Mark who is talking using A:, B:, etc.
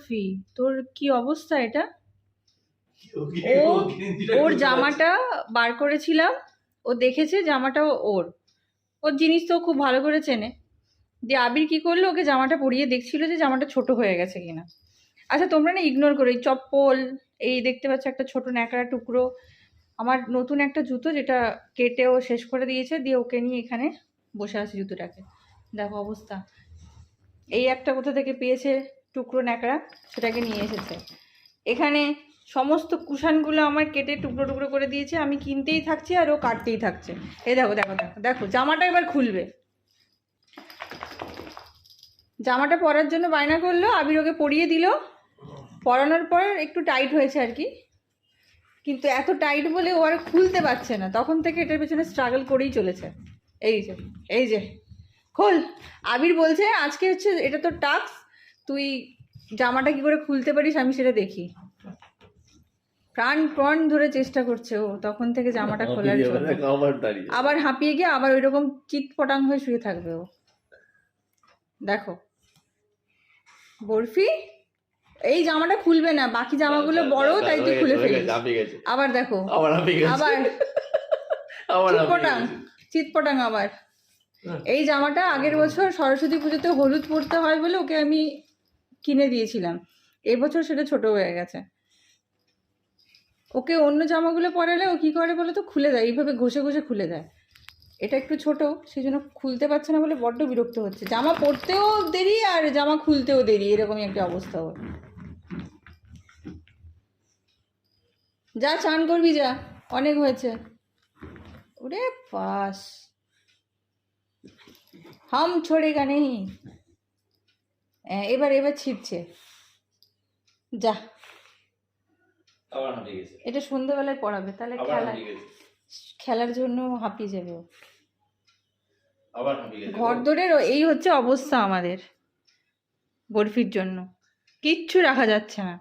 A: ফি তোর কি অবস্থা এটা? ও ওর জামাটা বার করেছিলাম, ও দেখেছে জামাটা ওর ওর জিনিস তো খুব ভালো করে চেনে। দিয়ে আবির কি করলো, ওকে জামাটা পরিয়ে দেখছিল যে জামাটা ছোট হয়ে গেছে কিনা। আচ্ছা তোমরা না ইগনোর করো, এই চপ্পল, এই দেখতে পাচ্ছ একটা ছোট ন্যাকড়া টুকরো, আমার নতুন একটা জুতো যেটা কেটেও শেষ করে দিয়েছে, দিয়ে ওকে নিয়ে এখানে বসে আছে জুতোটাকে। দেখো অবস্থা। এই একটা কোথা থেকে পেয়েছে টুকরো ন্যাকড়া, সেটাকে নিয়ে এসেছে এখানে। সমস্ত কুশানগুলো আমার কেটে টুকরো টুকরো করে দিয়েছে, আমি কিনতেই থাকছি আর ও কাটতেই থাকছে। এই দেখো দেখো দেখো দেখো, জামাটা এবার খুলবে। জামাটা পরার জন্য বায়না করলো, আবির ওকে পরিয়ে দিল। পরানোর পর একটু টাইট হয়েছে আর কি, কিন্তু এত টাইট বলে ও আর খুলতে পারছে না, তখন থেকে এটার পেছনে স্ট্রাগল করেই চলেছে। এই যে এই যে খোল। আবির বলছে আজকে হচ্ছে এটা তোর টাস্ক, তুই জামাটা কি করে খুলতে পারিস আমি সেটা দেখি। প্রাণ ধরে চেষ্টা করছে ও তখন থেকে জামাটা খোলার জন্য, আবার হাঁপিয়ে গিয়ে আবার ওইরকম চিৎপটাং হয়ে শুয়ে থাকবে ও। দেখো বরফি, এই জামাটা খুলবে না, বাকি জামাগুলো বড় তাই তুই খুলে ফেলিস। আবার দেখো আবার চিৎপটাং আবার। এই জামাটা আগের বছর সরস্বতী পুজোতে হলুদ পরতে হয় বলে ওকে আমি কিনে দিয়েছিলাম, এবছর সেটা ছোট হয়ে গেছে। ওকে অন্য জামাগুলো পরালে ও কি করে বলো তো, খুলে দেয়, এইভাবে ঘষে ঘষে খুলে দেয়। এটা একটু ছোট, সেই জন্য খুলতে পারছে না বলে বড্ড বিরক্ত হচ্ছে। জামা পরতেও দেরি আর জামা খুলতেও দেরি, এরকমই একটা অবস্থা ওর। যা চান করবি যা, অনেক হয়েছে। ওরে পাস, হাম ছোড়েগা নেই। এবার ছিটছে, যা। এটা সন্ধ্যেবেলায় পড়াবে, তাহলে খেলার জন্য হাঁপিয়ে যাবে। ঘর দৌড়ের এই হচ্ছে অবস্থা আমাদের বরফির জন্য, কিচ্ছু রাখা যাচ্ছে না।